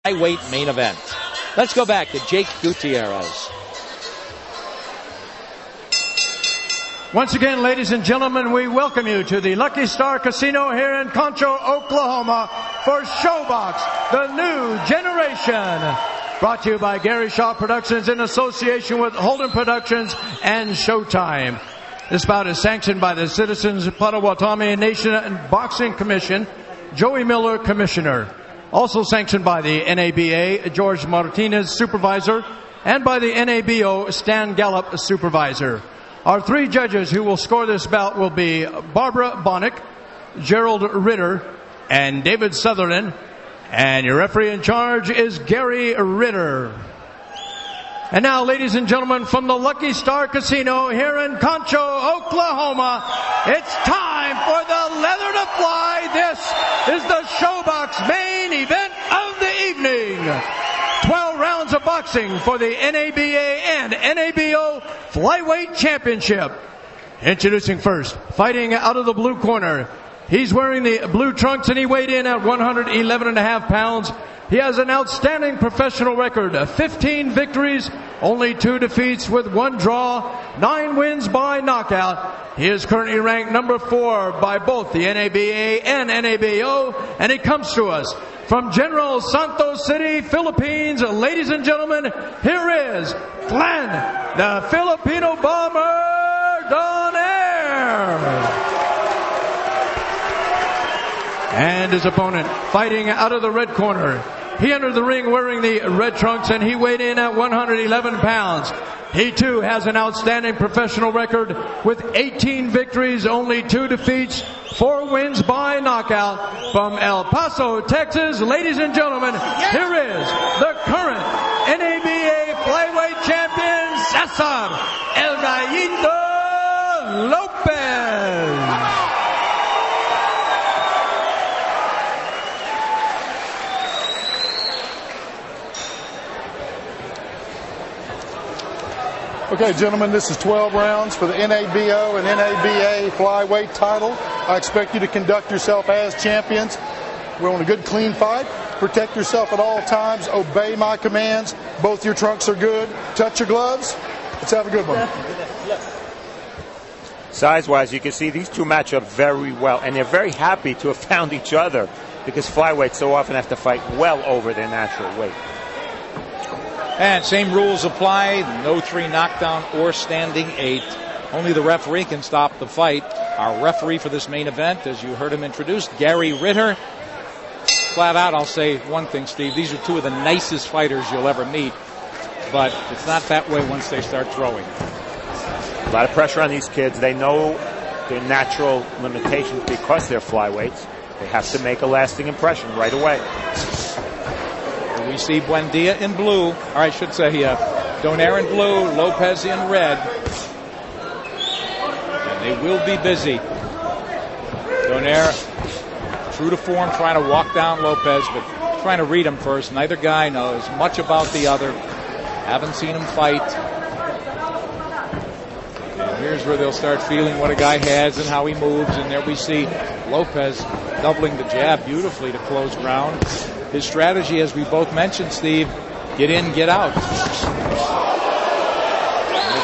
flyweight main event. Let's go back to Jake Gutierrez. Once again, ladies and gentlemen, we welcome you to the Lucky Star Casino here in Concho, Oklahoma for Showbox, the new generation. Brought to you by Gary Shaw Productions in association with Holden Productions and Showtime. This bout is sanctioned by the Citizens Potawatomi Nation and Boxing Commission, Joey Miller, Commissioner. Also sanctioned by the NABA, George Martinez, Supervisor, and by the NABO, Stan Gallup, Supervisor. Our three judges who will score this bout will be Barbara Bonnick, Gerald Ritter, and David Sutherland. And your referee in charge is Gary Ritter. And now, ladies and gentlemen, from the Lucky Star Casino here in Concho, Oklahoma, it's time for the leather to fly. This is the Showbox main event of the evening. 12 rounds of boxing for the NABA and NABO Flyweight Championship. Introducing first, fighting out of the blue corner. He's wearing the blue trunks and he weighed in at 111.5 pounds. He has an outstanding professional record, 15 victories, only 2 defeats with 1 draw, 9 wins by knockout. He is currently ranked number 4 by both the NABA and NABO, and he comes to us from General Santos City, Philippines. Ladies and gentlemen, here is Glenn, the Filipino Bomber, Donaire. And his opponent fighting out of the red corner. He entered the ring wearing the red trunks and he weighed in at 111 pounds. He too has an outstanding professional record with 18 victories, only 2 defeats, 4 wins by knockout. From El Paso, Texas, ladies and gentlemen, here is the current NABA flyweight champion, Cesar El Gallito Lopez. Okay, gentlemen, this is 12 rounds for the NABO and NABA flyweight title. I expect you to conduct yourself as champions. We want a good, clean fight. Protect yourself at all times. Obey my commands. Both your trunks are good. Touch your gloves. Let's have a good one. Size-wise, you can see these two match up very well, and they're very happy to have found each other because flyweights so often have to fight well over their natural weight. And same rules apply. No 3 knockdown or standing 8. Only the referee can stop the fight. Our referee for this main event, as you heard him introduced, Gary Ritter. Flat out, I'll say one thing, Steve. These are 2 of the nicest fighters you'll ever meet. But it's not that way once they start throwing. A lot of pressure on these kids. They know their natural limitations because they're flyweights. They have to make a lasting impression right away. We see Buendia in blue, or I should say Donaire in blue, Lopez in red. And they will be busy. Donaire, true to form, trying to walk down Lopez, but trying to read him first. Neither guy knows much about the other. Haven't seen him fight. And here's where they'll start feeling what a guy has and how he moves. And there we see Lopez doubling the jab beautifully to close ground. His strategy, as we both mentioned, Steve, get in, get out. There's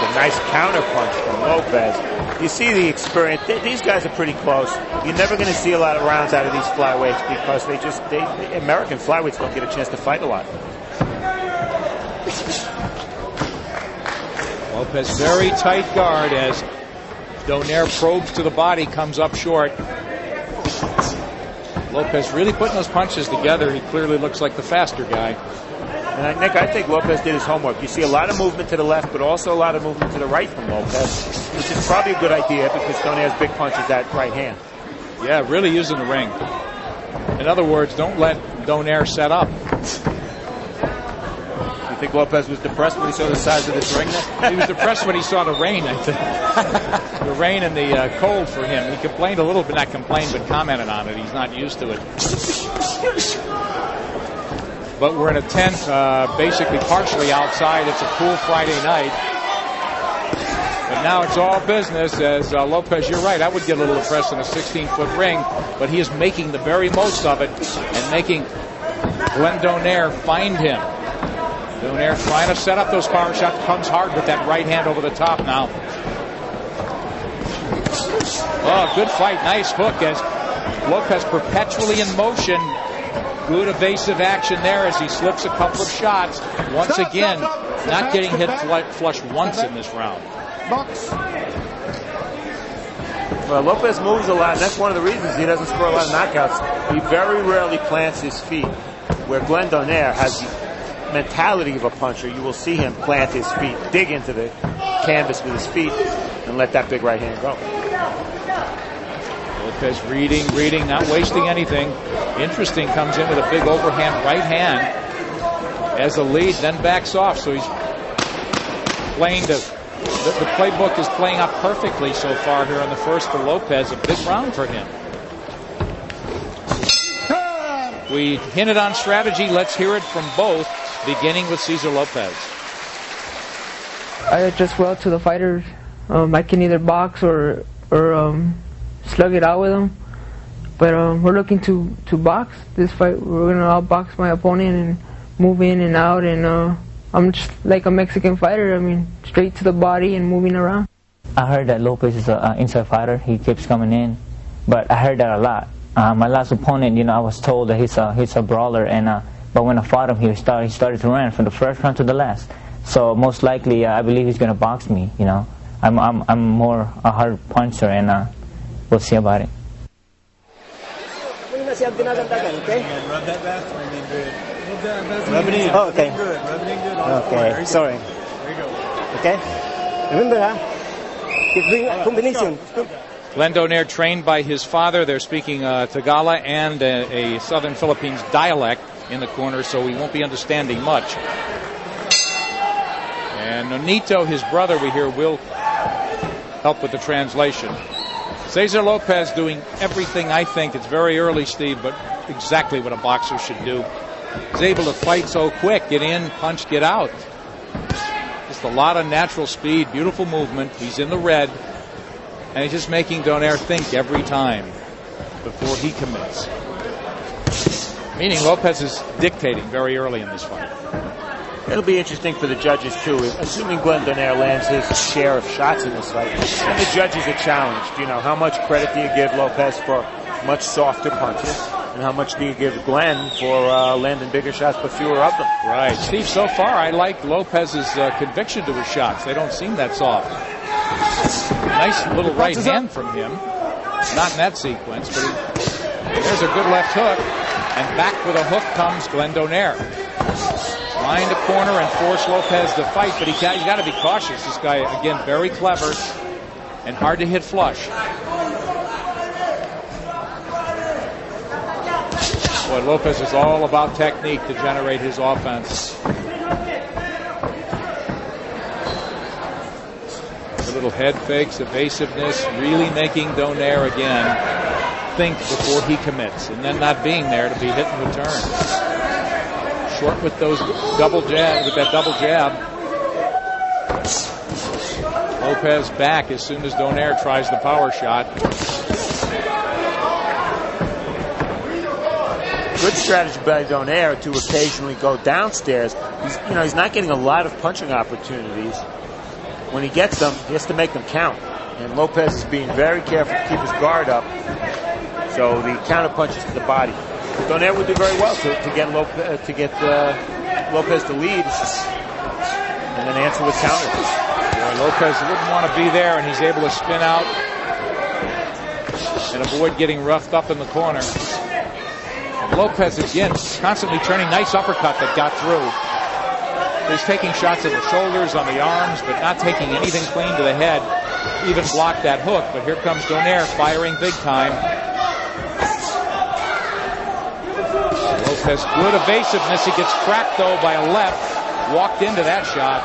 a nice counter punch from Lopez. You see the experience. These guys are pretty close. You're never going to see a lot of rounds out of these flyweights because the American flyweights don't get a chance to fight a lot. Lopez very tight guard as Donaire probes to the body, comes up short. Lopez really putting those punches together. He clearly looks like the faster guy. And Nick, I think Lopez did his homework. You see a lot of movement to the left, but also a lot of movement to the right from Lopez, which is probably a good idea because Donaire's big punch is that right hand. Yeah, really using the ring. In other words, don't let Donaire set up. You think Lopez was depressed when he saw the size of this ring? He was depressed when he saw the rain, I think. The rain and the cold for him. He complained a little bit, not complained, but commented on it. He's not used to it. But we're in a tent, basically partially outside. It's a cool Friday night. But now it's all business as Lopez, you're right, I would get a little depressed in a 16-foot ring, but he is making the very most of it and making Glenn Donaire find him. Donaire trying to set up those power shots. Comes hard with that right hand over the top now. Oh, good fight. Nice hook as Lopez perpetually in motion. Good evasive action there as he slips a couple of shots. Once again, not getting hit flush once in this round. Well, Lopez moves a lot, and that's one of the reasons he doesn't score a lot of knockouts. He very rarely plants his feet, where Glenn Donaire has the mentality of a puncher. You will see him plant his feet, dig into the canvas with his feet, and let that big right hand go. Lopez reading, not wasting anything. Interesting, comes in with a big overhand right hand as a lead, then backs off. So he's playing the playbook is playing out perfectly so far here on the first for Lopez. A big round for him. We hinted on strategy. Let's hear it from both, beginning with Cesar Lopez. I adjust well to the fighters. I can either box or slug it out with them. But we're looking to box this fight. We're going to outbox my opponent and move in and out. And I'm just like a Mexican fighter. I mean, straight to the body and moving around. I heard that Lopez is an inside fighter. He keeps coming in. But I heard that a lot. My last opponent, you know, I was told that he's a brawler. And but when I fought him, he started to run from the first round to the last. So most likely, I believe he's going to box me, you know. I'm more a hard puncher, and we'll see about it. Okay? Rub that Vaseline. Rub it in. Oh, okay. Good. Rub it in good. Okay, sorry. There you go. Okay? Remember, combination. Glenn Donaire, trained by his father. They're speaking Tagalog and a Southern Philippines dialect in the corner, so we won't be understanding much. And Nonito, his brother, we hear, will help with the translation. Cesar Lopez doing everything, I think. It's very early, Steve, but exactly what a boxer should do. He's able to fight so quick. Get in, punch, get out. Just a lot of natural speed, beautiful movement. He's in the red. And he's just making Donaire think every time before he commits. Meaning Lopez is dictating very early in this fight. It'll be interesting for the judges, too. Assuming Glenn Donaire lands his share of shots in this fight, and the judges are challenged. You know, how much credit do you give Lopez for much softer punches, and how much do you give Glenn for landing bigger shots but fewer of them? Right. Steve, so far I like Lopez's conviction to his shots. They don't seem that soft. Nice little right hand from him. Not in that sequence, but there's a good left hook. And back with a hook comes Glenn Donaire. Trying to corner and force Lopez to fight, but you got to be cautious. This guy, again, very clever and hard to hit flush. Boy, Lopez is all about technique to generate his offense. The little head fakes, evasiveness, really making Donaire again think before he commits, and then not being there to be hit in return. Short with those double jab, with that double jab. Lopez back as soon as Donaire tries the power shot. Good strategy by Donaire to occasionally go downstairs. He's not getting a lot of punching opportunities. When he gets them, he has to make them count. And Lopez is being very careful to keep his guard up. So the counter punches to the body. Donaire would do very well to get Lopez to lead and then answer with counters. Boy, Lopez wouldn't want to be there, and he's able to spin out and avoid getting roughed up in the corner. Lopez again constantly turning. Nice uppercut that got through. He's taking shots at the shoulders, on the arms, but not taking anything clean to the head. Even blocked that hook, but here comes Donaire firing big time. Lopez, good evasiveness. He gets cracked, though, by a left. Walked into that shot.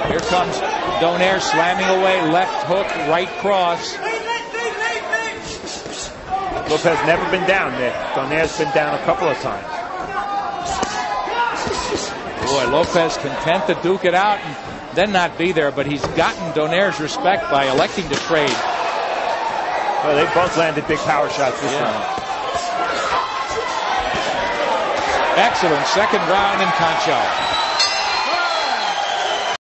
Here comes Donaire slamming away. Left hook, right cross. Lopez never been down there. Donaire's been down a couple of times. Boy, Lopez content to duke it out and then not be there, but he's gotten Donaire's respect by electing to trade. Well, they both landed big power shots this round. Excellent second round in Concho.